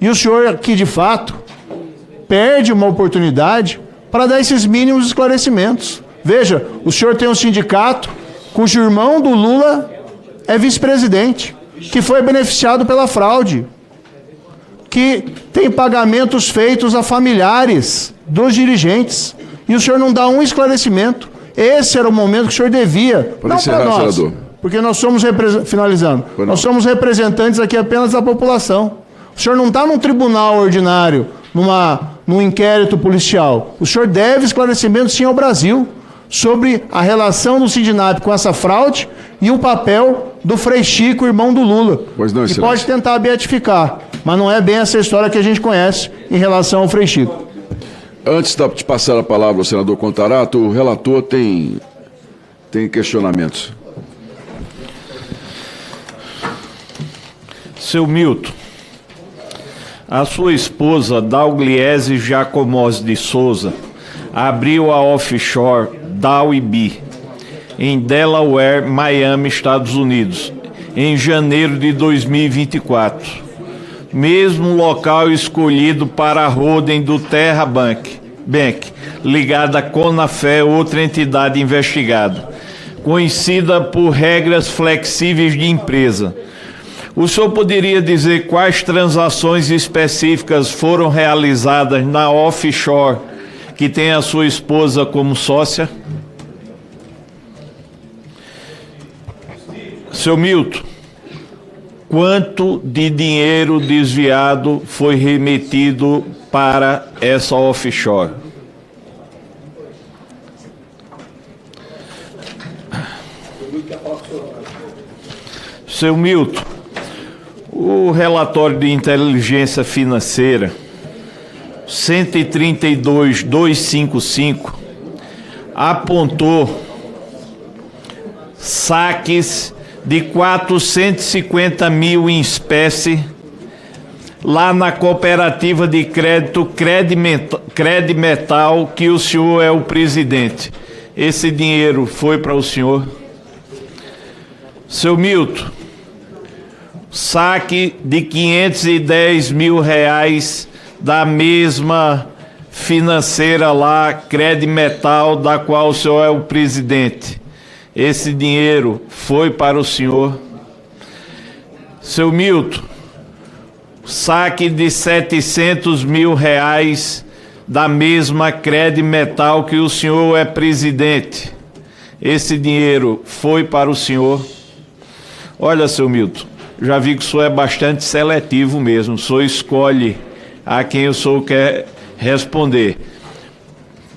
E o senhor aqui, de fato, perde uma oportunidade para dar esses mínimos esclarecimentos. Veja, o senhor tem um sindicato cujo irmão do Lula é vice-presidente, que foi beneficiado pela fraude, que tem pagamentos feitos a familiares dos dirigentes, e o senhor não dá um esclarecimento. Esse era o momento que o senhor devia, não para nós, senador, porque nós somos, finalizando, nós somos representantes aqui apenas da população. O senhor não está num tribunal ordinário, num inquérito policial. O senhor deve esclarecimento, sim, ao Brasil, sobre a relação do Sindinap com essa fraude e o papel do Frei Chico, irmão do Lula. Pois não, que pode tentar beatificar, mas não é bem essa história que a gente conhece em relação ao Frei Chico. Antes de passar a palavra ao senador Contarato, o relator tem questionamentos. Seu Milton, a sua esposa, Daugliese Jacomós de Souza, abriu a offshore Dow&B em Delaware, Miami, Estados Unidos, em janeiro de 2024. Mesmo local escolhido para a holding do Terra Bank, ligada à Conafé, outra entidade investigada, conhecida por regras flexíveis de empresa. O senhor poderia dizer quais transações específicas foram realizadas na offshore que tem a sua esposa como sócia? Seu Milton, quanto de dinheiro desviado foi remetido para essa offshore? Seu Milton, o relatório de inteligência financeira 132.255 apontou saques de 450 mil em espécie lá na cooperativa de crédito Credimetal, que o senhor é o presidente. Esse dinheiro foi para o senhor? Seu Milton, saque de 510 mil reais da mesma financeira lá, Credimetal, da qual o senhor é o presidente. Esse dinheiro foi para o senhor? Seu Milton, saque de 700 mil reais da mesma Credimetal que o senhor é presidente. Esse dinheiro foi para o senhor? Olha, seu Milton, já vi que o senhor é bastante seletivo mesmo. O senhor escolhe a quem o senhor quer responder.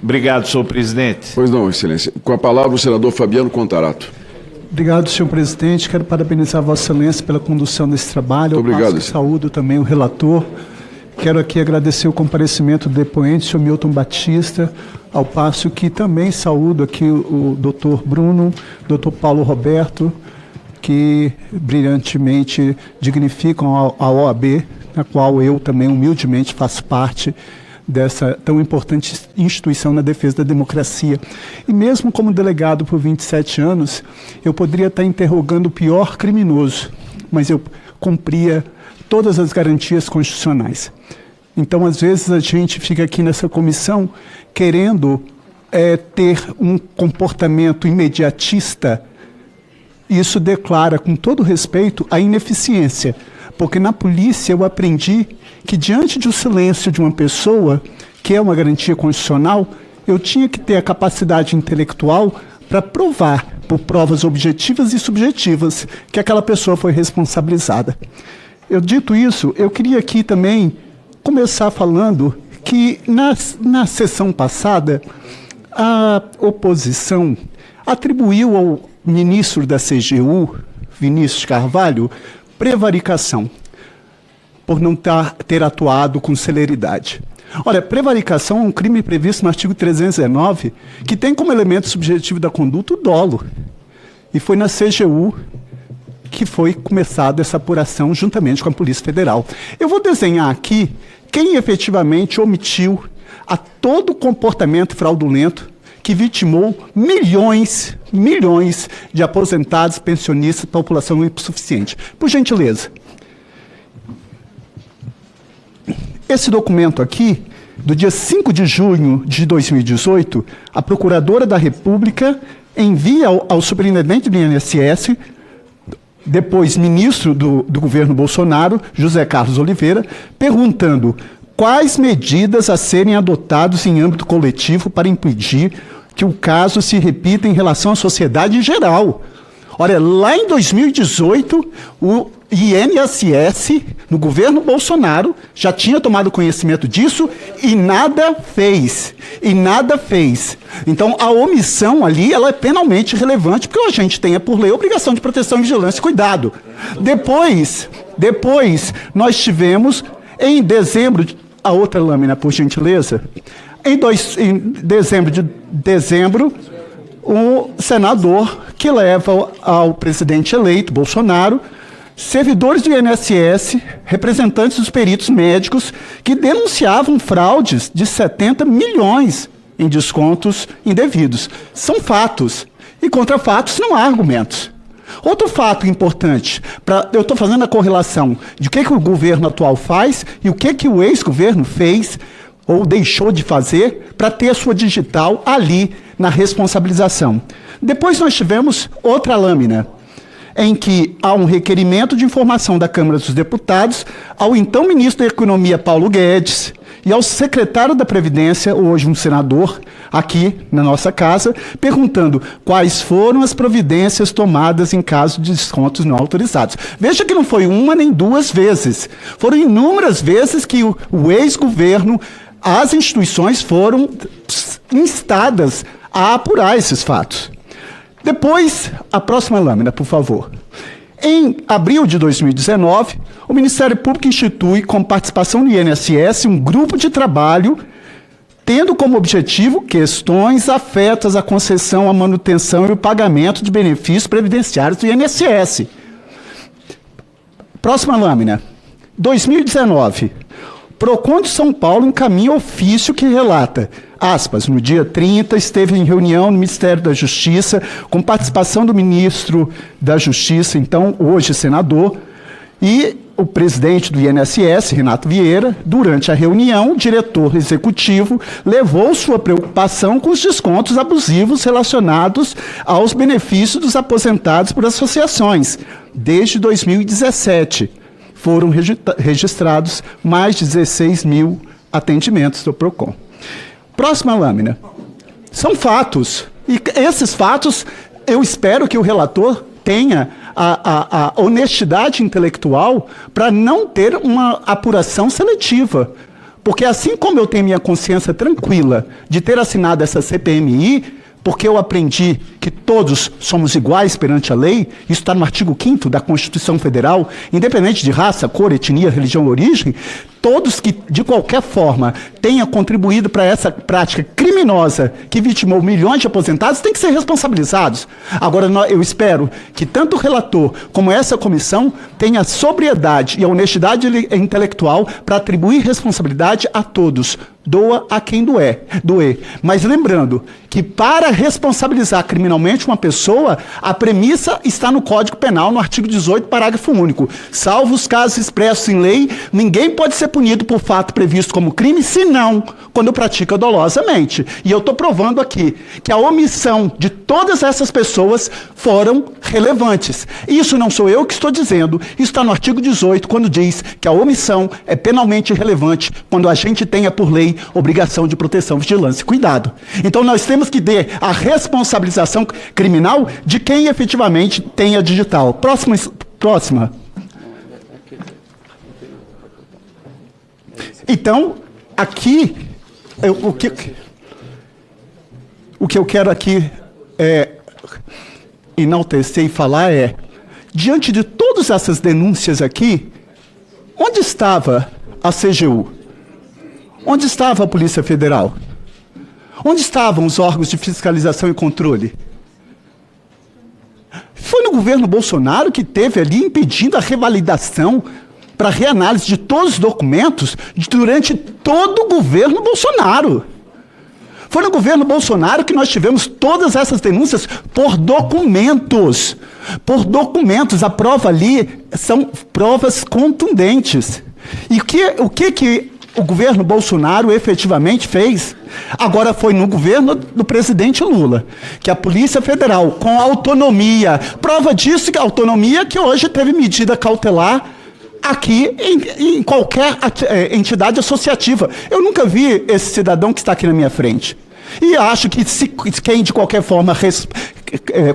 Obrigado, senhor presidente. Pois não, excelência. Com a palavra o senador Fabiano Contarato. Obrigado, senhor presidente. Quero parabenizar vossa excelência pela condução desse trabalho. Muito obrigado. Saúdo também o relator. Quero aqui agradecer o comparecimento do depoente, senhor Milton Batista, ao passo que também saúdo aqui o doutor Bruno, doutor Paulo Roberto, que brilhantemente dignificam a OAB, na qual eu também humildemente faço parte dessa tão importante instituição na defesa da democracia. E mesmo como delegado por 27 anos, eu poderia estar interrogando o pior criminoso, mas eu cumpria todas as garantias constitucionais. Então, às vezes, a gente fica aqui nessa comissão querendo ter um comportamento imediatista. Isso declara, com todo respeito, a ineficiência. Porque na polícia eu aprendi que diante do silêncio de uma pessoa, que é uma garantia constitucional, eu tinha que ter a capacidade intelectual para provar, por provas objetivas e subjetivas, que aquela pessoa foi responsabilizada. Eu dito isso, eu queria aqui também começar falando que na sessão passada, a oposição atribuiu ao ministro da CGU, Vinícius Carvalho, prevaricação, por não ter atuado com celeridade. Olha, prevaricação é um crime previsto no artigo 319, que tem como elemento subjetivo da conduta o dolo. E foi na CGU que foi começada essa apuração juntamente com a Polícia Federal. Eu vou desenhar aqui quem efetivamente omitiu a todo comportamento fraudulento que vitimou milhões de aposentados, pensionistas, população insuficiente. Por gentileza. Esse documento aqui, do dia 5 de junho de 2018, a Procuradora da República envia ao superintendente do INSS, depois ministro do governo Bolsonaro, José Carlos Oliveira, perguntando quais medidas a serem adotadas em âmbito coletivo para impedir que o caso se repita em relação à sociedade em geral. Olha, lá em 2018, o INSS, no governo Bolsonaro, já tinha tomado conhecimento disso e nada fez. E nada fez. Então, a omissão ali, ela é penalmente relevante, porque a gente tem, por lei, a obrigação de proteção, vigilância e cuidado. Depois, nós tivemos, em dezembro, a outra lâmina, por gentileza, em dezembro, o senador que leva ao presidente eleito, Bolsonaro, servidores do INSS, representantes dos peritos médicos, que denunciavam fraudes de 70 milhões em descontos indevidos. São fatos. E contra fatos não há argumentos. Outro fato importante, eu estou fazendo a correlação de o que o governo atual faz e o que o ex-governo fez ou deixou de fazer para ter a sua digital ali na responsabilização. Depois nós tivemos outra lâmina, em que há um requerimento de informação da Câmara dos Deputados ao então ministro da Economia, Paulo Guedes, e ao secretário da Previdência, hoje um senador, aqui na nossa casa, perguntando quais foram as providências tomadas em caso de descontos não autorizados. Veja que não foi uma nem duas vezes. Foram inúmeras vezes que o ex-governo, as instituições foram instadas a apurar esses fatos. Depois, a próxima lâmina, por favor. Em abril de 2019, o Ministério Público institui, com participação do INSS, um grupo de trabalho tendo como objetivo questões afetas à concessão, à manutenção e o pagamento de benefícios previdenciários do INSS. Próxima lâmina. 2019. Procon de São Paulo encaminha ofício que relata, aspas, no dia 30, esteve em reunião no Ministério da Justiça, com participação do ministro da Justiça, então, hoje senador, e o presidente do INSS, Renato Vieira. Durante a reunião, o diretor executivo levou sua preocupação com os descontos abusivos relacionados aos benefícios dos aposentados por associações, desde 2017. Foram registrados mais de 16 mil atendimentos do PROCON. Próxima lâmina. São fatos. E esses fatos, eu espero que o relator tenha a honestidade intelectual para não ter uma apuração seletiva. Porque assim como eu tenho minha consciência tranquila de ter assinado essa CPMI, porque eu aprendi que todos somos iguais perante a lei, isso está no artigo 5º da Constituição Federal, independente de raça, cor, etnia, religião ou origem, todos que, de qualquer forma, tenham contribuído para essa prática criminosa que vitimou milhões de aposentados, têm que ser responsabilizados. Agora, eu espero que tanto o relator como essa comissão tenha a sobriedade e a honestidade intelectual para atribuir responsabilidade a todos. Doa a quem doer. Mas lembrando que para responsabilizar criminalmente uma pessoa, a premissa está no Código Penal, no artigo 18, parágrafo único. Salvo os casos expressos em lei, ninguém pode ser punido por fato previsto como crime, senão quando pratica dolosamente. E eu estou provando aqui que a omissão de todas essas pessoas foram relevantes. Isso não sou eu que estou dizendo, isso está no artigo 18, quando diz que a omissão é penalmente relevante quando a gente tenha por lei obrigação de proteção, vigilância e cuidado. Então nós temos que ter a responsabilização criminal de quem efetivamente tem a digital. Próxima. Então, aqui, o que eu quero aqui enaltecer e falar é, diante de todas essas denúncias aqui, onde estava a CGU? Onde estava a Polícia Federal? Onde estavam os órgãos de fiscalização e controle? Foi no governo Bolsonaro que teve ali impedindo a revalidação para reanálise de todos os documentos durante todo o governo Bolsonaro. Foi no governo Bolsonaro que nós tivemos todas essas denúncias por documentos. Por documentos. A prova ali são provas contundentes. E o que o governo Bolsonaro efetivamente fez, agora foi no governo do presidente Lula, que a Polícia Federal, com autonomia, prova disso, que a autonomia que hoje teve medida cautelar aqui em qualquer entidade associativa. Eu nunca vi esse cidadão que está aqui na minha frente. E acho que quem de qualquer forma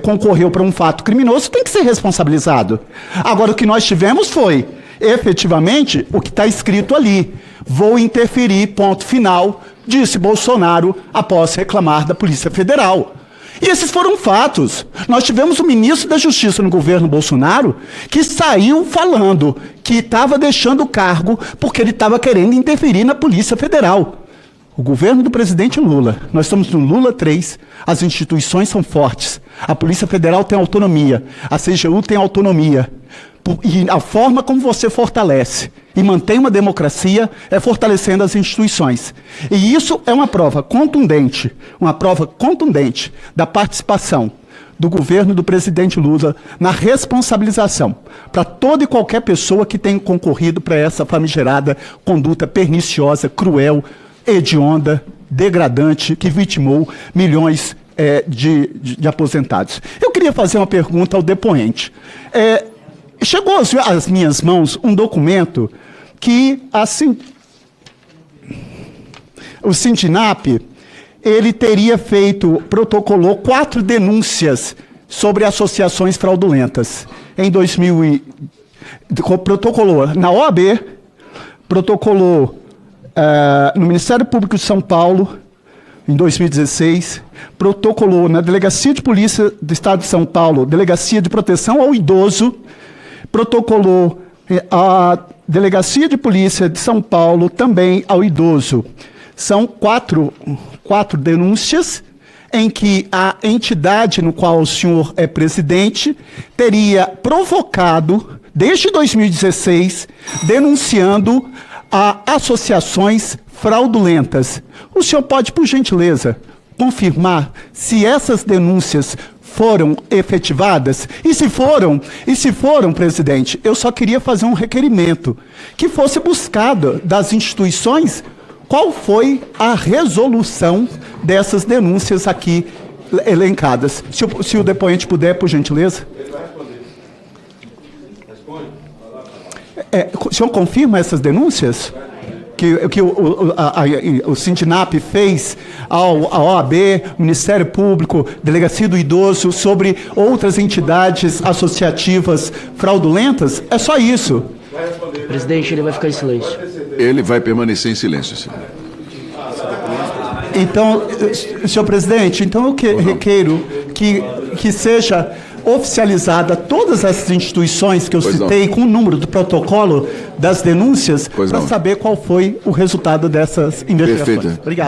concorreu para um fato criminoso tem que ser responsabilizado. Agora, o que nós tivemos foi, efetivamente, o que está escrito ali. Vou interferir, ponto final, disse Bolsonaro após reclamar da Polícia Federal. E esses foram fatos. Nós tivemos o ministro da Justiça no governo Bolsonaro que saiu falando que estava deixando o cargo porque ele estava querendo interferir na Polícia Federal. O governo do presidente Lula, nós estamos no Lula 3, as instituições são fortes, a Polícia Federal tem autonomia, a CGU tem autonomia. E a forma como você fortalece e mantém uma democracia é fortalecendo as instituições. E isso é uma prova contundente da participação do governo do presidente Lula na responsabilização para toda e qualquer pessoa que tenha concorrido para essa famigerada conduta perniciosa, cruel, hedionda, degradante, que vitimou milhões de aposentados. Eu queria fazer uma pergunta ao depoente. Chegou às minhas mãos um documento que, assim, o Sindinap, ele teria protocolou 4 denúncias sobre associações fraudulentas. Em 2000, protocolou na OAB, protocolou no Ministério Público de São Paulo, em 2016, protocolou na Delegacia de Polícia do Estado de São Paulo, Delegacia de Proteção ao Idoso, protocolou a Delegacia de Polícia de São Paulo também ao idoso. São quatro denúncias em que a entidade no qual o senhor é presidente teria provocado, desde 2016, denunciando a associações fraudulentas. O senhor pode, por gentileza, confirmar se essas denúncias foram efetivadas? E se foram, presidente, eu só queria fazer um requerimento, que fosse buscado das instituições qual foi a resolução dessas denúncias aqui elencadas. Se o depoente puder, por gentileza. Ele vai responder. Responde. O senhor confirma essas denúncias? Que o Sindinap fez à OAB, Ministério Público, Delegacia do Idoso, sobre outras entidades associativas fraudulentas? É só isso. Presidente, ele vai ficar em silêncio. Ele vai permanecer em silêncio, senhor. Então, senhor presidente, então eu requeiro que seja oficializada todas as instituições que eu citei com o número do protocolo das denúncias para saber qual foi o resultado dessas investigações. Perfeito. Obrigado.